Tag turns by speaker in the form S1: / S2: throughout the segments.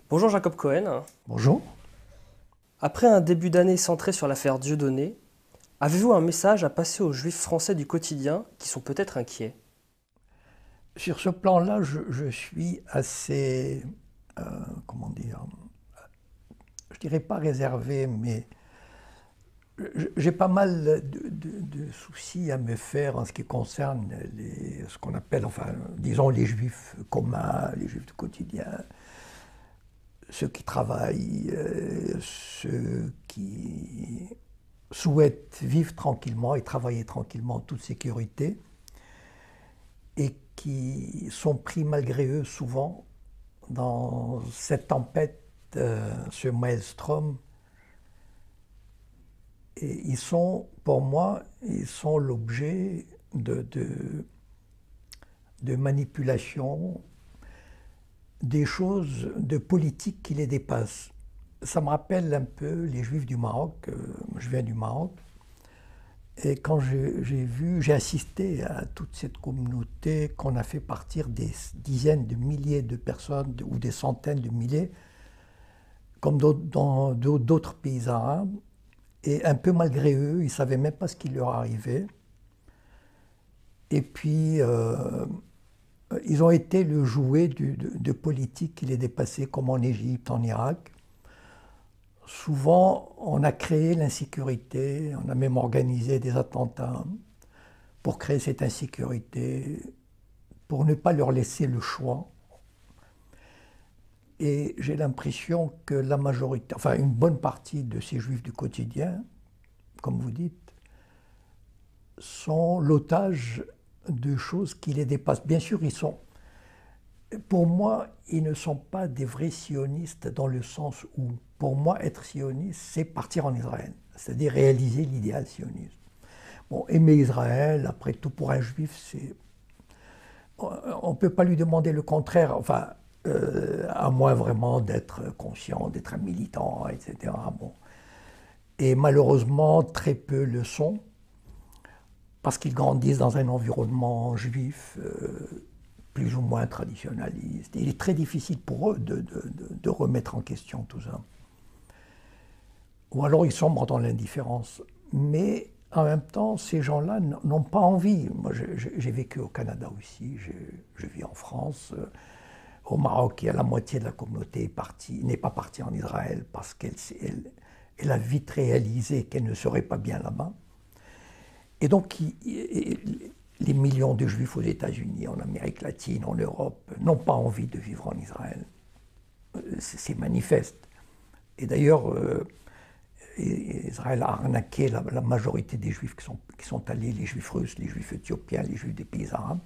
S1: Bonjour Jacob Cohen.
S2: Bonjour.
S1: Après un début d'année centré sur l'affaire Dieudonné, avez-vous un message à passer aux juifs français du quotidien qui sont peut-être inquiets?
S2: Sur ce plan-là, je suis assez, euh, comment dire, je dirais pas réservé, mais j'ai pas mal de soucis à me faire en ce qui concerne ce qu'on appelle, enfin, disons les juifs communs, les juifs du quotidien, ceux qui travaillent, ceux qui souhaitent vivre tranquillement et travailler tranquillement en toute sécurité, et qui sont pris malgré eux souvent dans cette tempête, ce maelstrom. Et ils sont, pour moi, ils sont l'objet de manipulations, des choses de politique qui les dépassent. Ça me rappelle un peu les Juifs du Maroc. Je viens du Maroc. Et quand j'ai assisté à toute cette communauté qu'on a fait partir des dizaines de milliers de personnes ou des centaines de milliers, comme dans d'autres pays arabes, et un peu malgré eux, ils ne savaient même pas ce qui leur arrivait. Et puis, ils ont été le jouet de politiques qui les dépassaient, comme en Égypte, en Irak. Souvent, on a créé l'insécurité, on a même organisé des attentats pour créer cette insécurité, pour ne pas leur laisser le choix. Et j'ai l'impression que la majorité, enfin une bonne partie de ces juifs du quotidien, comme vous dites, sont l'otage de choses qui les dépassent. Bien sûr, pour moi, ils ne sont pas des vrais sionistes dans le sens où, pour moi, être sioniste, c'est partir en Israël, c'est-à-dire réaliser l'idéal sioniste. Bon, aimer Israël, après tout, pour un juif, c'est... On ne peut pas lui demander le contraire, enfin, à moins vraiment d'être conscient, d'être un militant, etc. Bon. Et malheureusement, très peu le sont, parce qu'ils grandissent dans un environnement juif, plus ou moins traditionnaliste. Il est très difficile pour eux de remettre en question tout ça. Ou alors ils sombrent dans l'indifférence. Mais en même temps, ces gens-là n'ont pas envie. Moi, j'ai vécu au Canada aussi, je vis en France. Au Maroc, il y a la moitié de la communauté n'est pas partie en Israël parce qu'elle a vite réalisé qu'elle ne serait pas bien là-bas. Et donc, les millions de juifs aux États-Unis, en Amérique latine, en Europe, n'ont pas envie de vivre en Israël. C'est manifeste. Et d'ailleurs, Israël a arnaqué la majorité des juifs qui sont allés, les juifs russes, les juifs éthiopiens, les juifs des pays arabes.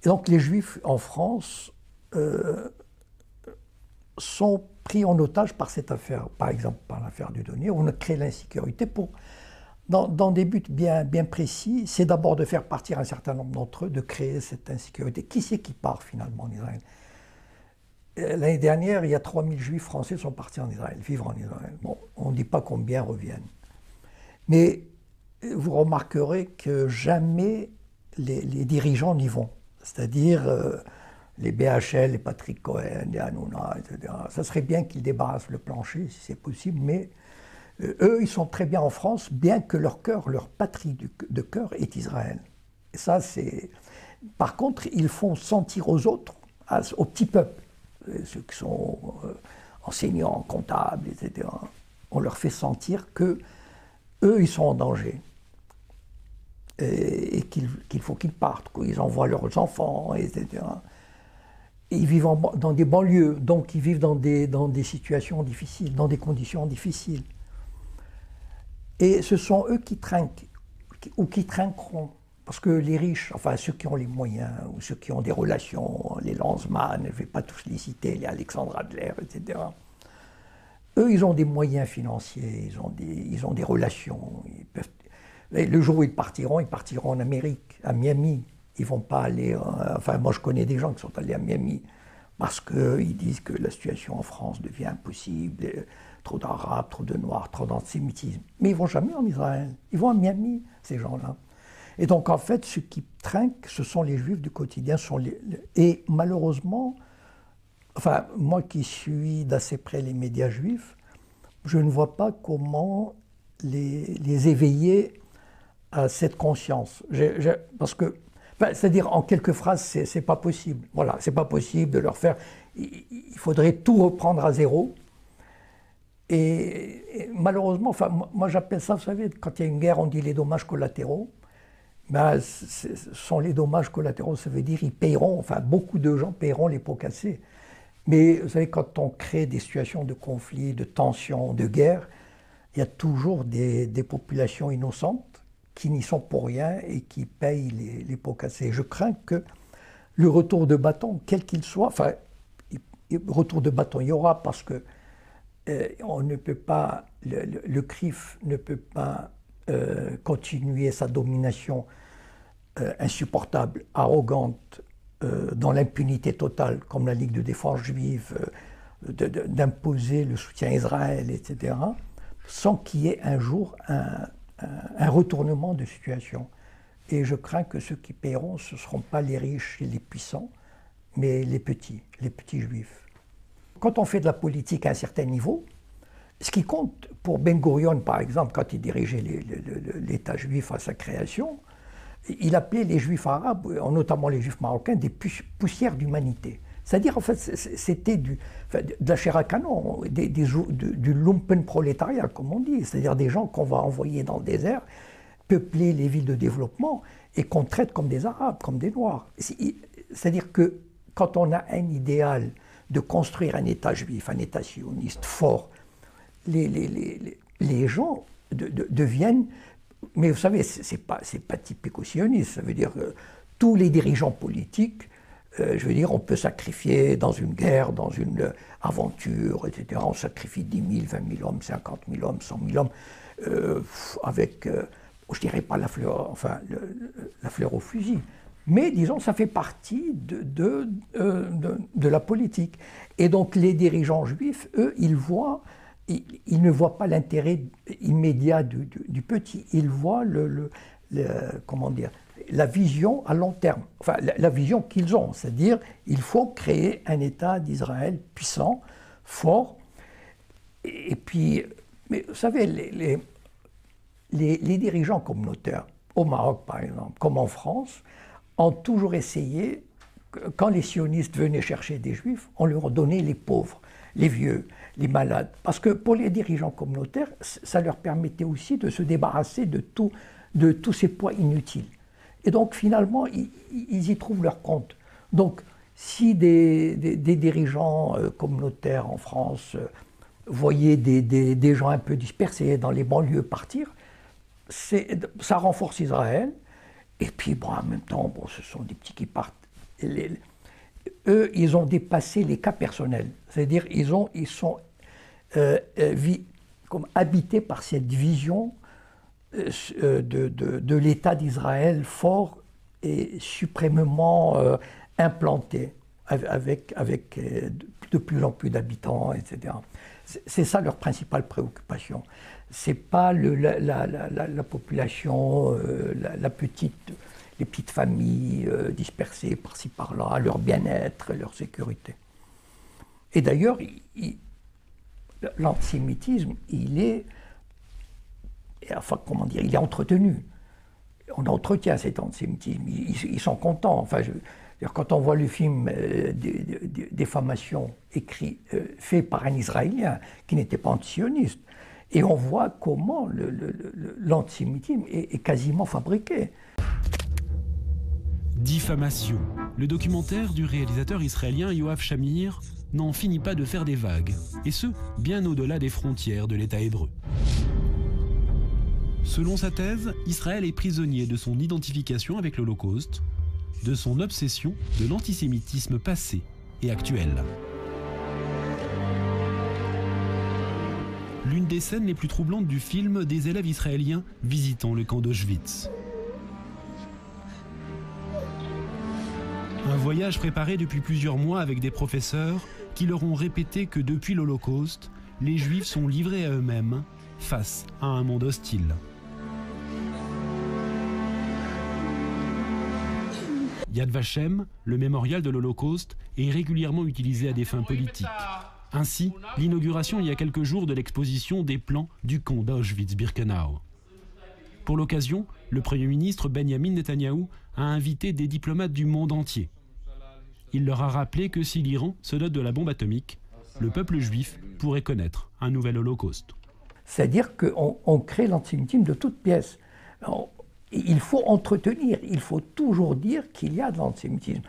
S2: Et donc les juifs en France sont pris en otage par cette affaire, par exemple par l'affaire Dieudonné, où on a créé l'insécurité dans des buts bien précis. C'est d'abord de faire partir un certain nombre d'entre eux, de créer cette insécurité. Qui c'est qui part finalement en Israël? L'année dernière, il y a 3000 juifs français qui sont partis en Israël, vivre en Israël. Bon, on ne dit pas combien reviennent. Mais vous remarquerez que jamais les dirigeants n'y vont. C'est-à-dire les BHL, les Patrick Cohen, les Hanouna, etc. Ça serait bien qu'ils débarrassent le plancher, si c'est possible, mais eux, ils sont très bien en France, bien que leur cœur, leur patrie de cœur est Israël. Et ça, c'est... Par contre, ils font sentir aux autres, au petit peuple, ceux qui sont enseignants, comptables, etc. On leur fait sentir que eux, ils sont en danger et qu'il faut qu'ils partent, qu'ils envoient leurs enfants, etc. Et ils vivent dans des banlieues, donc ils vivent dans des situations difficiles, dans des conditions difficiles. Et ce sont eux qui trinquent, ou qui trinqueront. Parce que les riches, enfin ceux qui ont les moyens, ou ceux qui ont des relations, les Lanzmann, je ne vais pas tous les citer, les Alexandre Adler, etc. Eux, ils ont des moyens financiers, ils ont des relations. Le jour où ils partiront en Amérique, à Miami. Ils ne vont pas aller... Enfin, moi, je connais des gens qui sont allés à Miami parce qu'ils disent que la situation en France devient impossible, trop d'Arabes, trop de Noirs, trop d'antisémitisme. Mais ils ne vont jamais en Israël. Ils vont à Miami, ces gens-là. Et donc, en fait, ceux qui trinquent, ce sont les Juifs du quotidien. Et malheureusement, enfin, moi qui suis d'assez près les médias juifs, je ne vois pas comment les éveiller à cette conscience. Parce que, enfin, c'est-à-dire en quelques phrases, c'est pas possible. Voilà, c'est pas possible de leur faire. Il faudrait tout reprendre à zéro. Et malheureusement, enfin, moi j'appelle ça, vous savez, quand il y a une guerre, on dit les dommages collatéraux. Ben, ce sont les dommages collatéraux, ça veut dire ils paieront, enfin beaucoup de gens paieront les pots cassés. Mais vous savez, quand on crée des situations de conflit, de tension, de guerre, il y a toujours des populations innocentes qui n'y sont pour rien et qui payent les pots cassés. Je crains que le retour de bâton, quel qu'il soit, enfin, retour de bâton il y aura parce que on ne peut pas, le CRIF ne peut pas continuer sa domination insupportable, arrogante, dans l'impunité totale, comme la Ligue de défense juive, d'imposer le soutien à Israël, etc., sans qu'il y ait un jour un retournement de situation. Et je crains que ceux qui paieront, ce ne seront pas les riches et les puissants, mais les petits juifs. Quand on fait de la politique à un certain niveau, ce qui compte pour Ben Gurion, par exemple, quand il dirigeait l'État juif à sa création, il appelait les juifs arabes, notamment les juifs marocains, des poussières d'humanité. C'est-à-dire, en fait, c'était de la chair à canon, du lumpenprolétariat, comme on dit. C'est-à-dire des gens qu'on va envoyer dans le désert, peupler les villes de développement et qu'on traite comme des Arabes, comme des Noirs. C'est-à-dire que quand on a un idéal de construire un État juif, un État sioniste fort, les gens deviennent... Mais vous savez, c'est pas typico-sioniste. Ça veut dire que tous les dirigeants politiques, je veux dire, on peut sacrifier dans une guerre, dans une aventure, etc. On sacrifie 10 000, 20 000 hommes, 50 000 hommes, 100 000 hommes, avec, je dirais pas la fleur, enfin, la fleur au fusil. Mais disons, ça fait partie de la politique. Et donc les dirigeants juifs, eux, ils ne voient pas l'intérêt immédiat du petit, ils voient comment dire, la vision à long terme, enfin la vision qu'ils ont, c'est-à-dire il faut créer un État d'Israël puissant, fort, et puis, mais vous savez, les dirigeants communautaires, au Maroc par exemple, comme en France, ont toujours essayé, quand les sionistes venaient chercher des juifs, on leur donnait les pauvres, les vieux, les malades. Parce que pour les dirigeants communautaires, ça leur permettait aussi de se débarrasser de tous ces poids inutiles. Et donc finalement, ils y trouvent leur compte. Donc si des dirigeants communautaires en France voyaient des gens un peu dispersés dans les banlieues partir, ça renforce Israël. Et puis bon, en même temps, bon, ce sont des petits qui partent. Eux, ils ont dépassé les cas personnels. C'est-à-dire ils sont comme habités par cette vision de l'État d'Israël fort et suprêmement implanté, avec de plus en plus d'habitants, etc. C'est ça leur principale préoccupation. C'est pas la population, les petites familles dispersées par-ci par-là, leur bien-être, leur sécurité. Et d'ailleurs, l'antisémitisme, il est entretenu. On entretient cet antisémitisme. Ils sont contents. Enfin, quand on voit le film Diffamation fait par un Israélien qui n'était pas antisioniste, et on voit comment l'antisémitisme est quasiment fabriqué.
S3: Diffamation. Le documentaire du réalisateur israélien Yoav Shamir n'en finit pas de faire des vagues, et ce, bien au-delà des frontières de l'État hébreu. Selon sa thèse, Israël est prisonnier de son identification avec l'Holocauste, de son obsession de l'antisémitisme passé et actuel. L'une des scènes les plus troublantes du film des élèves israéliens visitant le camp d'Auschwitz. Un voyage préparé depuis plusieurs mois avec des professeurs qui leur ont répété que depuis l'Holocauste, les Juifs sont livrés à eux-mêmes face à un monde hostile. Yad Vashem, le mémorial de l'Holocauste, est régulièrement utilisé à des fins politiques. Ainsi, l'inauguration il y a quelques jours de l'exposition des plans du camp d'Auschwitz-Birkenau. Pour l'occasion, le Premier ministre Benjamin Netanyahou a invité des diplomates du monde entier. Il leur a rappelé que si l'Iran se dote de la bombe atomique, le peuple juif pourrait connaître un nouvel holocauste.
S2: C'est-à-dire qu'on crée l'antisémitisme de toutes pièces. Alors, il faut entretenir, il faut toujours dire qu'il y a de l'antisémitisme.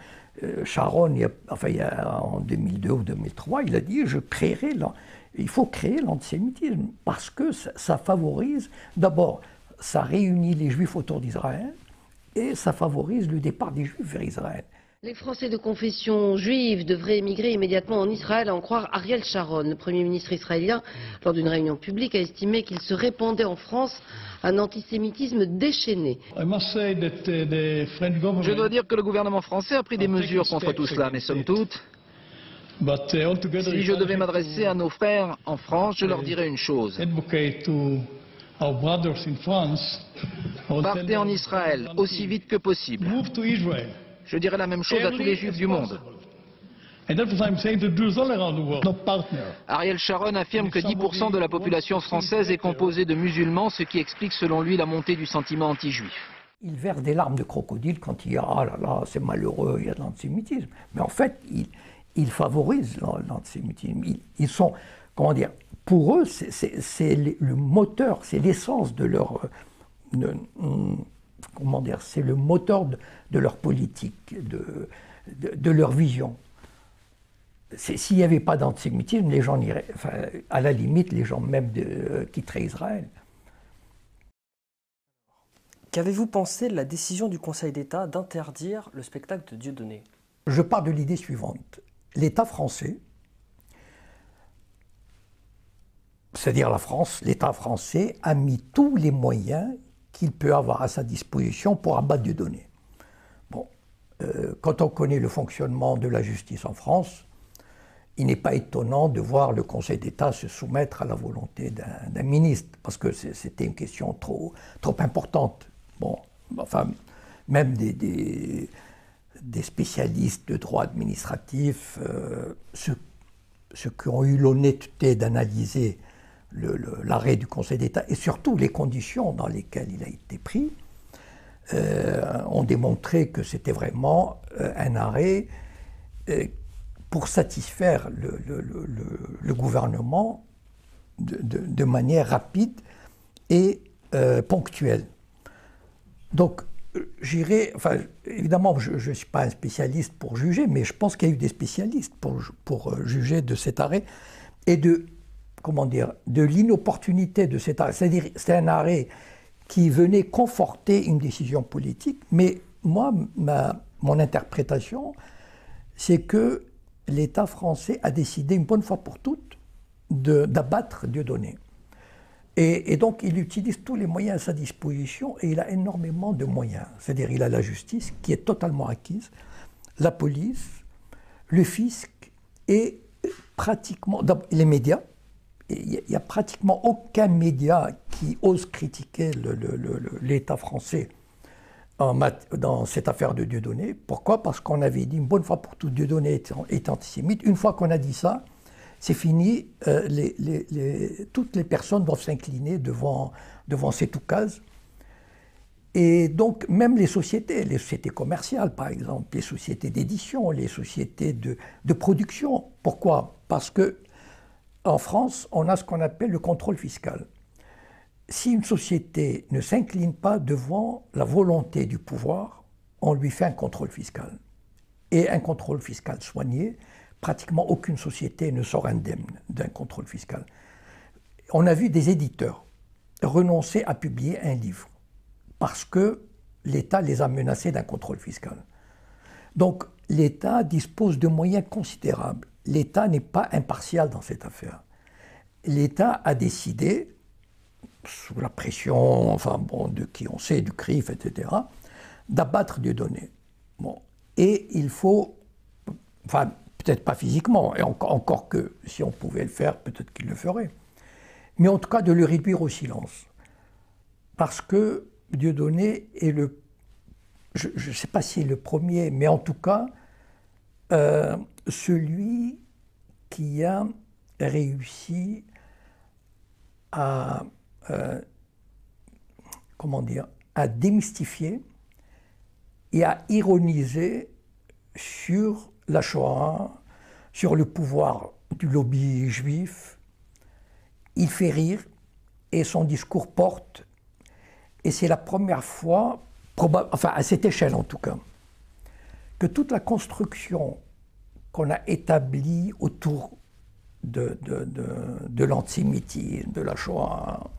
S2: Sharon, en 2002 ou 2003, il a dit il faut créer l'antisémitisme parce que ça favorise, d'abord, ça réunit les Juifs autour d'Israël et ça favorise le départ des Juifs vers Israël.
S4: Les Français de confession juive devraient émigrer immédiatement en Israël, à en croire Ariel Sharon. Le Premier ministre israélien, lors d'une réunion publique, a estimé qu'il se répandait en France un antisémitisme déchaîné.
S5: Je dois dire que le gouvernement français a pris des mesures contre tout cela, mais somme toute, si je devais m'adresser à nos frères en France, je leur dirais une chose. Partez en Israël aussi vite que possible. Je dirais la même chose à tous les Juifs du monde. Ariel Sharon affirme que 10% de la population française est composée de musulmans, ce qui explique selon lui la montée du sentiment anti-juif.
S2: Il verse des larmes de crocodile quand il dit « Ah là là, c'est malheureux, il y a de l'antisémitisme ». Mais en fait, il favorise l'antisémitisme. Ils sont, comment dire, pour eux, c'est le moteur, c'est l'essence de leur... comment dire, c'est le moteur de leur politique, de leur vision. S'il n'y avait pas d'antisémitisme, les gens iraient, enfin, à la limite, les gens même quitteraient Israël.
S1: Qu'avez-vous pensé de la décision du Conseil d'État d'interdire le spectacle de Dieudonné?
S2: Je pars de l'idée suivante. L'État français, c'est-à-dire la France, l'État français a mis tous les moyens qu'il peut avoir à sa disposition pour abattre Dieudonné. Bon, quand on connaît le fonctionnement de la justice en France, il n'est pas étonnant de voir le Conseil d'État se soumettre à la volonté d'un ministre, parce que c'était une question trop importante. Bon, enfin, même des spécialistes de droit administratif, ceux qui ont eu l'honnêteté d'analyser l'arrêt du Conseil d'État et surtout les conditions dans lesquelles il a été pris, ont démontré que c'était vraiment un arrêt pour satisfaire le gouvernement de manière rapide et ponctuelle. Donc, enfin, évidemment, je ne suis pas un spécialiste pour juger, mais je pense qu'il y a eu des spécialistes pour juger de cet arrêt et comment dire, de l'inopportunité de cet arrêt. C'est-à-dire, c'est un arrêt qui venait conforter une décision politique, mais moi, mon interprétation, c'est que l'État français a décidé une bonne fois pour toutes d'abattre Dieudonné. Et donc, il utilise tous les moyens à sa disposition et il a énormément de moyens. C'est-à-dire, il a la justice qui est totalement acquise, la police, le fisc et pratiquement les médias. Il n'y a pratiquement aucun média qui ose critiquer l'État français dans cette affaire de Dieudonné. Pourquoi? Parce qu'on avait dit une bonne fois pour toutes, Dieudonné est antisémite. Une fois qu'on a dit ça, c'est fini. Toutes les personnes doivent s'incliner devant cet oukase. Et donc, même les sociétés commerciales, par exemple, les sociétés d'édition, les sociétés de production. Pourquoi? Parce que en France, on a ce qu'on appelle le contrôle fiscal. Si une société ne s'incline pas devant la volonté du pouvoir, on lui fait un contrôle fiscal. Et un contrôle fiscal soigné, pratiquement aucune société ne sort indemne d'un contrôle fiscal. On a vu des éditeurs renoncer à publier un livre parce que l'État les a menacés d'un contrôle fiscal. Donc l'État dispose de moyens considérables. L'État n'est pas impartial dans cette affaire. L'État a décidé, sous la pression, enfin bon, de qui on sait, du CRIF, etc., d'abattre Dieudonné. Bon. Et il faut, enfin, peut-être pas physiquement, et encore que si on pouvait le faire, peut-être qu'il le ferait, mais en tout cas de le réduire au silence. Parce que Dieudonné est je ne sais pas si c'est le premier, mais en tout cas, celui qui a réussi à, comment dire, à démystifier et à ironiser sur la Shoah, sur le pouvoir du lobby juif. Il fait rire et son discours porte. Et c'est la première fois, enfin à cette échelle en tout cas, que toute la construction qu'on a établie autour de l'antisémitisme, de la Shoah,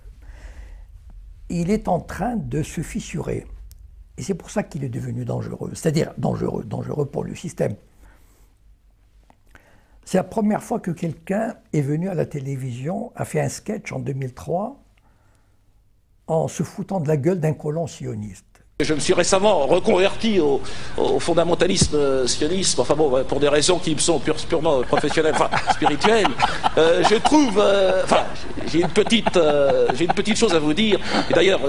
S2: il est en train de se fissurer. Et c'est pour ça qu'il est devenu dangereux, c'est-à-dire dangereux pour le système. C'est la première fois que quelqu'un est venu à la télévision, a fait un sketch en 2003, en se foutant de la gueule d'un colon sioniste.
S6: Je me suis récemment reconverti au fondamentalisme sionisme, enfin bon, pour des raisons qui me sont purement professionnelles, enfin spirituelles. Je trouve, enfin, j'ai une petite chose à vous dire. Et d'ailleurs,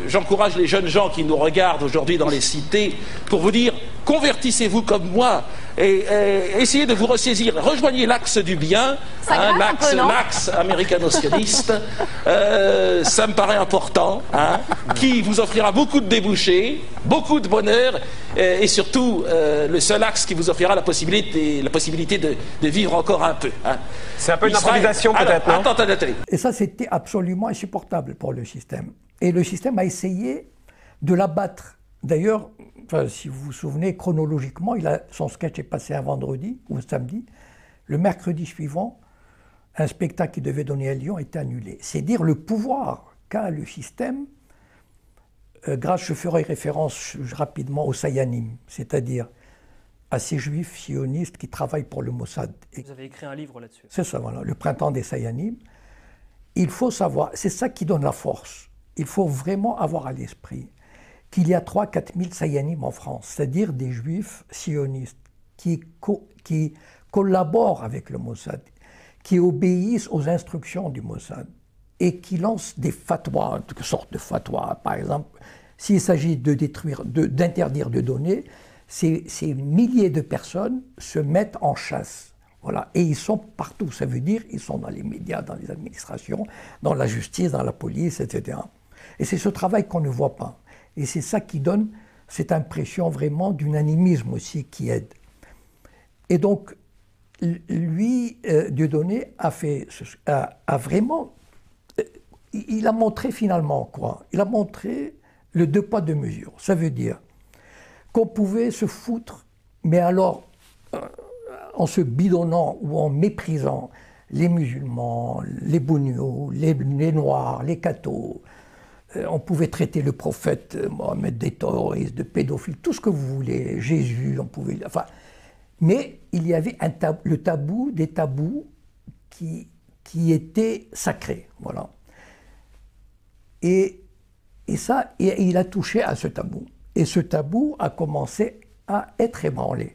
S6: j'encourage les jeunes gens qui nous regardent aujourd'hui dans les cités pour vous dire, convertissez-vous comme moi et essayez de vous ressaisir. Rejoignez l'axe du bien, hein, l'axe américano-sioniste. Ça me paraît important, hein, qui vous offrira beaucoup de débouchés, beaucoup de bonheur, et surtout le seul axe qui vous offrira la possibilité de vivre encore un peu. Hein.
S7: C'est un peu une improvisation peut-être, non ?
S6: Attends.
S2: Et ça, c'était absolument insupportable pour le système. Et le système a essayé de l'abattre. D'ailleurs, enfin, si vous vous souvenez, chronologiquement, son sketch est passé un vendredi ou un samedi. Le mercredi suivant, un spectacle qui devait donner à Lyon a été annulé. C'est dire le pouvoir qu'a le système. Grâce, je ferai référence rapidement aux Sayanim, c'est-à-dire à ces juifs sionistes qui travaillent pour le Mossad.
S1: Vous avez écrit un livre là-dessus.
S2: C'est ça, voilà, le printemps des Sayanim. Il faut savoir, c'est ça qui donne la force. Il faut vraiment avoir à l'esprit qu'il y a 3-4 000 Sayanim en France, c'est-à-dire des juifs sionistes qui collaborent avec le Mossad, qui obéissent aux instructions du Mossad et qui lancent des fatwas, toutes sortes de fatwas. Par exemple, s'il s'agit d'interdire de donner, ces milliers de personnes se mettent en chasse. Voilà. Et ils sont partout, ça veut dire ils sont dans les médias, dans les administrations, dans la justice, dans la police, etc. Et c'est ce travail qu'on ne voit pas. Et c'est ça qui donne cette impression vraiment d'unanimisme aussi qui aide. Et donc, lui, Dieudonné, a vraiment... Il a montré finalement quoi? Il a montré le 2 poids 2 mesures. Ça veut dire qu'on pouvait se foutre, mais alors en se bidonnant ou en méprisant les musulmans, les bougnots, les noirs, les cathos. On pouvait traiter le prophète Mohammed des terroristes, de pédophiles, tout ce que vous voulez, Jésus, on pouvait... Enfin, mais il y avait le tabou des tabous qui étaient sacrés, voilà. Et il a touché à ce tabou. Et ce tabou a commencé à être ébranlé.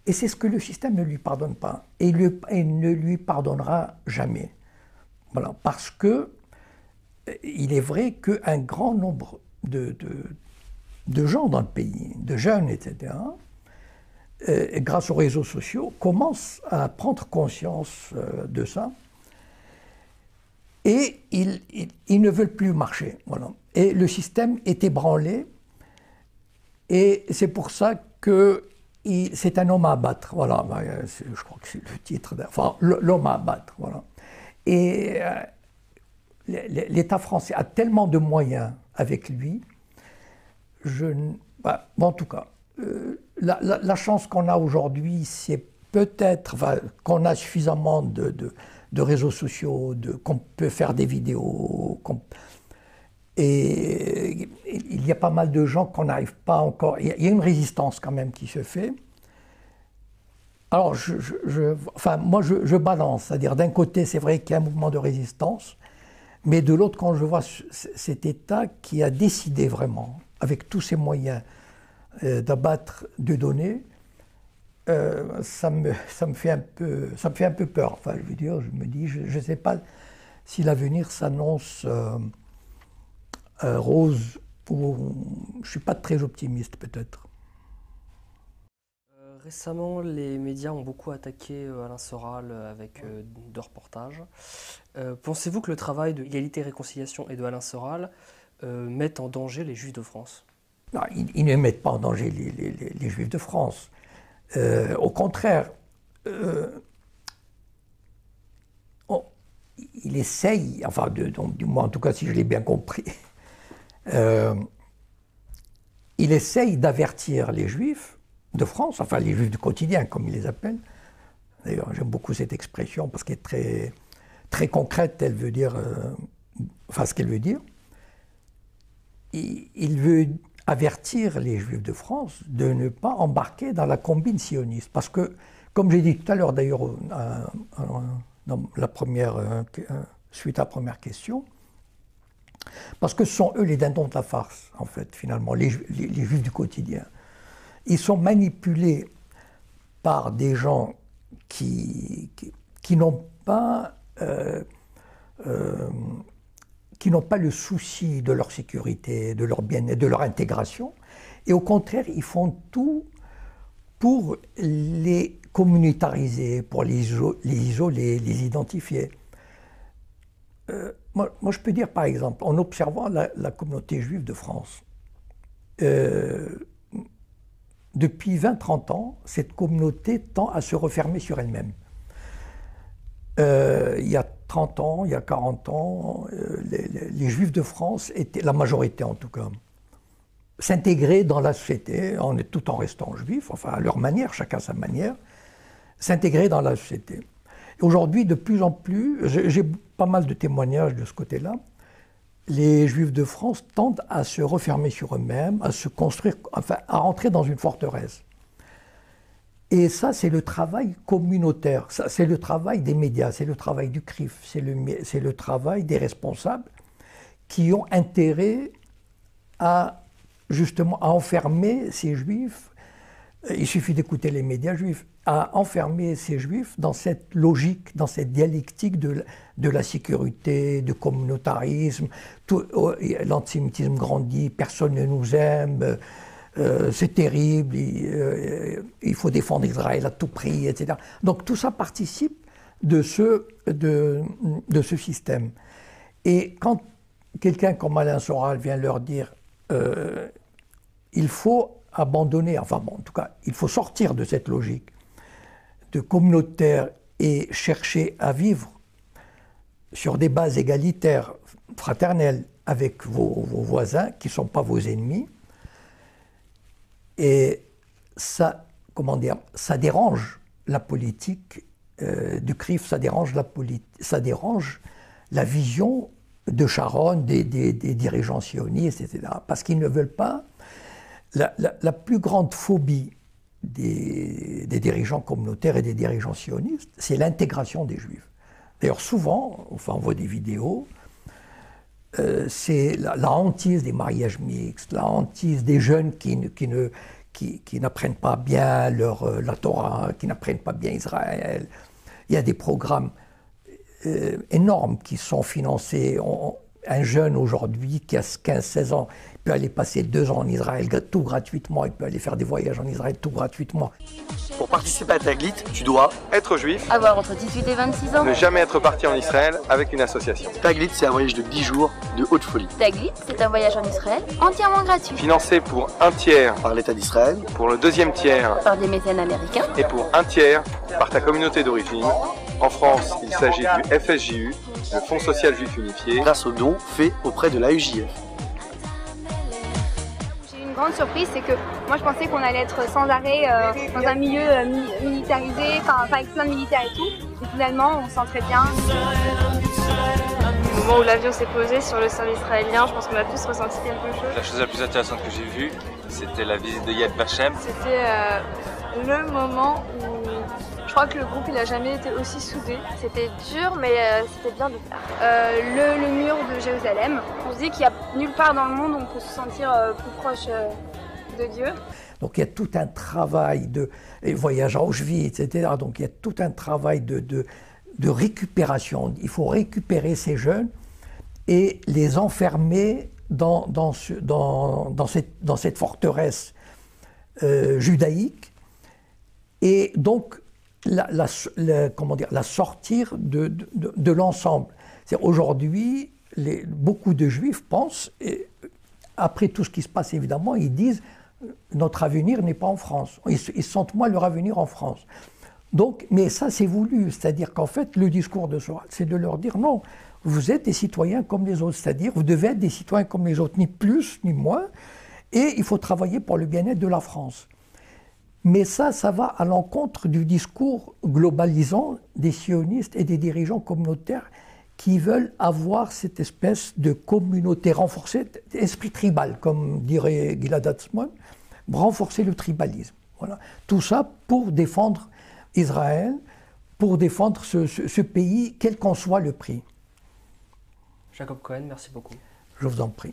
S2: Et c'est ce que le système ne lui pardonne pas. Et il ne lui pardonnera jamais. Voilà, parce que il est vrai qu'un grand nombre de gens dans le pays, de jeunes, etc., grâce aux réseaux sociaux, commencent à prendre conscience de ça. Et ils ne veulent plus marcher. Voilà. Et le système est ébranlé. Et c'est pour ça que c'est un homme à abattre. Voilà, je crois que c'est le titre. Enfin, l'homme à abattre. Voilà. Et l'État français a tellement de moyens avec lui. En tout cas, la chance qu'on a aujourd'hui, c'est peut-être qu'on a suffisamment de réseaux sociaux, qu'on peut faire des vidéos. Et il y a pas mal de gens qu'on n'arrive pas encore... Il y a une résistance quand même qui se fait. Alors, moi, je balance. C'est-à-dire, d'un côté, c'est vrai qu'il y a un mouvement de résistance, mais de l'autre, quand je vois cet État qui a décidé vraiment, avec tous ses moyens, d'abattre Dieudonné, ça me fait un peu peur. Enfin, je veux dire, je me dis, je ne sais pas si l'avenir s'annonce rose je ne suis pas très optimiste peut-être.
S1: Récemment, les médias ont beaucoup attaqué Alain Soral avec deux reportages. Pensez-vous que le travail de Égalité et Réconciliation et de Alain Soral mette en danger les Juifs de France?
S2: Non, ils ne mettent pas en danger les Juifs de France. Au contraire, il essaye, enfin, donc, du moins en tout cas si je l'ai bien compris, il essaye d'avertir les Juifs de France, enfin les Juifs du quotidien comme il les appelle. D'ailleurs j'aime beaucoup cette expression parce qu'elle est très, très concrète, elle veut dire, enfin ce qu'elle veut dire. Il veut avertir les Juifs de France de ne pas embarquer dans la combine sioniste. Parce que, comme j'ai dit tout à l'heure d'ailleurs dans la première, suite à la première question, parce que ce sont eux les dindons de la farce, en fait, finalement, les Juifs du quotidien. Ils sont manipulés par des gens qui n'ont pas le souci de leur sécurité, de leur bien-être, de leur intégration, et au contraire, ils font tout pour les communautariser, pour les isoler, les identifier. Moi, je peux dire, par exemple, en observant la communauté juive de France, depuis 20-30 ans, cette communauté tend à se refermer sur elle-même. Il y a 30 ans, il y a 40 ans, les Juifs de France étaient, la majorité en tout cas, s'intégraient dans la société, tout en restant juifs, enfin à leur manière, chacun sa manière, s'intégraient dans la société. Aujourd'hui, de plus en plus, j'ai pas mal de témoignages de ce côté-là, les Juifs de France tendent à se refermer sur eux-mêmes, à se construire, enfin à rentrer dans une forteresse. Et ça, c'est le travail communautaire, c'est le travail des médias, c'est le travail du CRIF, c'est le travail des responsables qui ont intérêt à, justement, à enfermer ces Juifs, il suffit d'écouter les médias juifs, à enfermer ces Juifs dans cette logique, dans cette dialectique de la sécurité, du communautarisme, l'antisémitisme grandit, personne ne nous aime, c'est terrible, il faut défendre Israël à tout prix, etc. Donc tout ça participe de ce système. Et quand quelqu'un comme Alain Soral vient leur dire il faut abandonner, enfin bon, en tout cas, il faut sortir de cette logique de communautaire et chercher à vivre sur des bases égalitaires, fraternelles, avec vos voisins qui ne sont pas vos ennemis. Et ça, comment dire, ça dérange la politique du CRIF, ça dérange la vision de Sharon, des dirigeants sionistes, etc. Parce qu'ils ne veulent pas. La plus grande phobie des dirigeants communautaires et des dirigeants sionistes, c'est l'intégration des Juifs. D'ailleurs, souvent, enfin, on voit des vidéos, c'est la hantise des mariages mixtes, la hantise des jeunes qui n'apprennent pas bien la Torah, qui n'apprennent pas bien Israël. Il y a des programmes énormes qui sont financés. Un jeune aujourd'hui qui a 15-16 ans, il peut aller passer 2 ans en Israël tout gratuitement, il peut aller faire des voyages en Israël tout gratuitement.
S8: Pour participer à Taglit, tu dois
S7: être juif,
S9: avoir entre 18 et 26 ans,
S7: ne jamais être parti en Israël avec une association.
S8: Taglit, c'est un voyage de 10 jours de haute folie.
S9: Taglit, c'est un voyage en Israël entièrement gratuit.
S7: Financé pour 1 tiers
S8: par l'État d'Israël,
S7: pour le 2e tiers
S9: par des mécènes américains
S7: et pour 1 tiers par ta communauté d'origine. En France, il s'agit du FSJU, le Fonds social juif unifié,
S8: grâce aux dons faits auprès de l'AEJF.
S10: J'ai eu une grande surprise, c'est que moi je pensais qu'on allait être sans arrêt dans un milieu militarisé, enfin avec plein de militaires et tout. Et finalement, on se sent très bien.
S11: Au moment où l'avion s'est posé sur le sol israélien, je pense qu'on a tous ressenti quelque chose.
S12: La chose la plus intéressante que j'ai vue, c'était la visite de Yad Vashem.
S11: C'était le moment où je crois que le groupe il a jamais été aussi soudé.
S13: C'était dur, mais c'était bien de faire.
S10: Le mur de Jérusalem. On se dit qu'il n'y a nulle part dans le monde où on peut se sentir plus proche de Dieu.
S2: Donc il y a tout un travail de voyage à Auschwitz, etc. Donc il y a tout un travail de récupération. Il faut récupérer ces jeunes et les enfermer dans cette forteresse judaïque, et donc la sortir de l'ensemble. Aujourd'hui, beaucoup de Juifs pensent, et après tout ce qui se passe évidemment, ils disent notre avenir n'est pas en France. Ils sentent moins leur avenir en France. Donc, mais ça c'est voulu, c'est-à-dire qu'en fait le discours de Soral, c'est de leur dire non, vous êtes des citoyens comme les autres, c'est-à-dire vous devez être des citoyens comme les autres, ni plus ni moins, et il faut travailler pour le bien-être de la France. Mais ça va à l'encontre du discours globalisant des sionistes et des dirigeants communautaires qui veulent avoir cette espèce de communauté renforcée, esprit tribal, comme dirait Gilad Atzmon, renforcer le tribalisme. Voilà. Tout ça pour défendre Israël, pour défendre ce pays, quel qu'en soit le prix.
S1: Jacob Cohen, merci beaucoup.
S2: Je vous en prie.